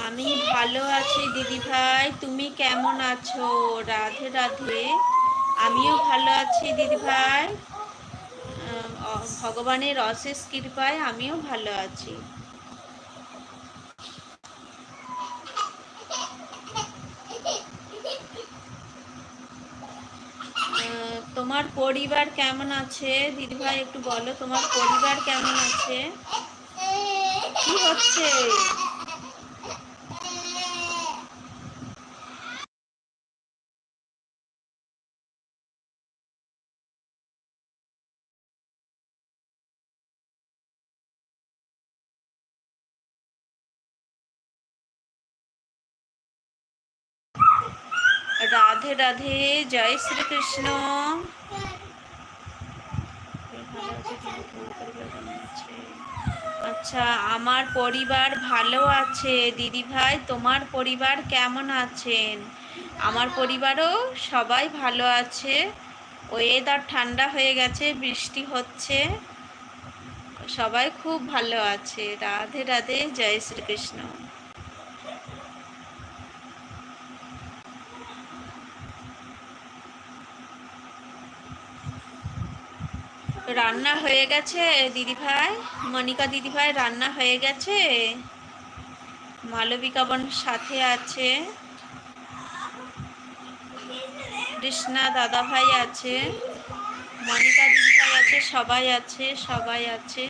আমি ভালো আছি দিদি ভাই, তুমি কেমন আছো? রাধে রাধে। আমিও ভালো আছি দিদি ভাই। ভগবানের অশেষ কৃপায় আমিও ভালো আছি। তোমার পরিবার কেমন আছে দিদি ভাই? একটু বলো তোমার পরিবার কেমন আছে। কি হচ্ছে? রাধে রাধে, জয় শ্রীকৃষ্ণ। আচ্ছা, আমার পরিবার ভালো আছে দিদি ভাই, তোমার পরিবার কেমন আছেন? আমার পরিবারও সবাই ভালো আছে। ওয়েদার ঠান্ডা হয়ে গেছে, বৃষ্টি হচ্ছে, সবাই খুব ভালো আছে। রাধে রাধে, জয় শ্রীকৃষ্ণ। রান্না হয়ে গেছে দিদি ভাই, মনিকা দিদি ভাই, রান্না হয়ে গেছে। মালবিকা বোন সাথে আছে, কৃষ্ণা দাদা ভাই আছে, মনিকা দিদি ভাই আছে, সবাই আছে, সবাই আছে।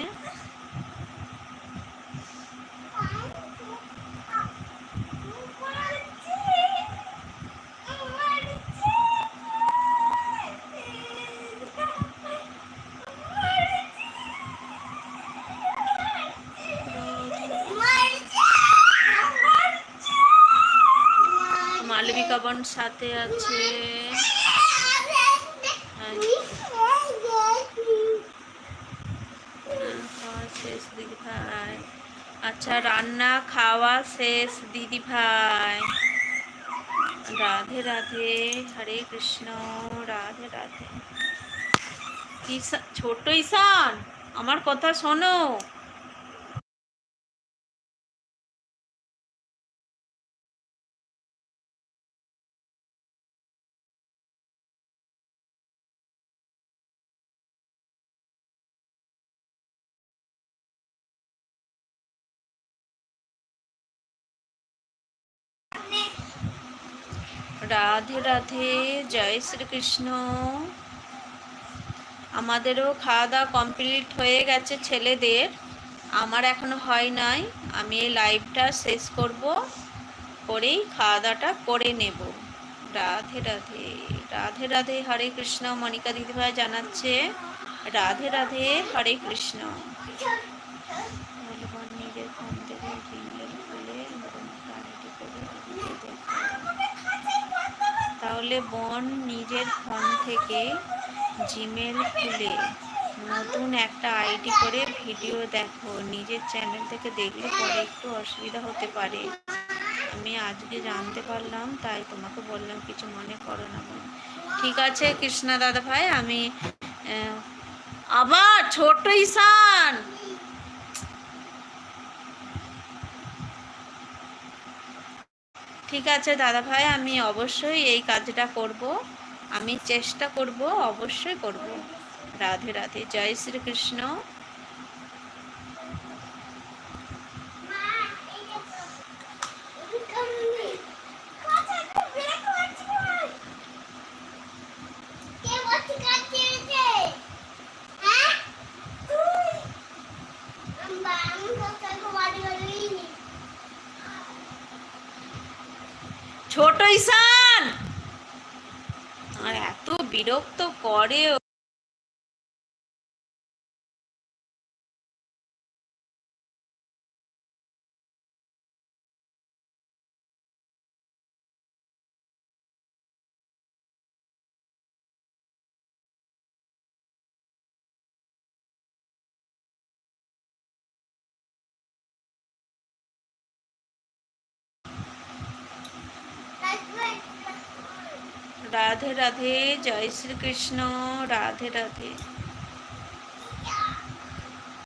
মালবিকা বোন সাথে আছে। শেষ দিদি ভাই। আচ্ছা, রান্না খাওয়া শেষ দিদি ভাই। রাধে রাধে, হরে কৃষ্ণ, রাধে রাধে। ছোট ঈশান, আমার কথা শোনো। রাধে রাধে, জয় শ্রীকৃষ্ণ। আমাদেরও খাওয়া দাওয়া কমপ্লিট হয়ে গেছে ছেলেদের, আমার এখনো হয় নাই। আমি এই লাইভটা শেষ করব, করেই খাওয়া দাওয়াটা করে নেব। রাধে রাধে, রাধে রাধে, হরে কৃষ্ণ। মনিকা দিদিভাই জানাচ্ছে রাধে রাধে, হরে কৃষ্ণ। নিজের ফোন থেকে জিমেল খুলে তাহলে বোন নিজের ফোন থেকে জিমেল খুলে নতুন একটা আইডি করে ভিডিও দেখো। নিজের চ্যানেল থেকে দেখলে পরে একটু অসুবিধা হতে পারে। আমি আজকে জানতে পারলাম, তাই তোমাকে বললাম, কিছু মনে করো না। ঠিক আছে কৃষ্ণা দাদা ভাই, আমি আবার ছোট ঈশান। ঠিক আছে দাদা ভাই, আমি অবশ্যই এই কাজটা করব, আমি চেষ্টা করব, অবশ্যই করব। রাধে রাধে, জয় শ্রীকৃষ্ণ। ছোট ঈশান আর এত বিরক্ত করে। রাধে রাধে, জয় শ্রীকৃষ্ণ, রাধে রাধে।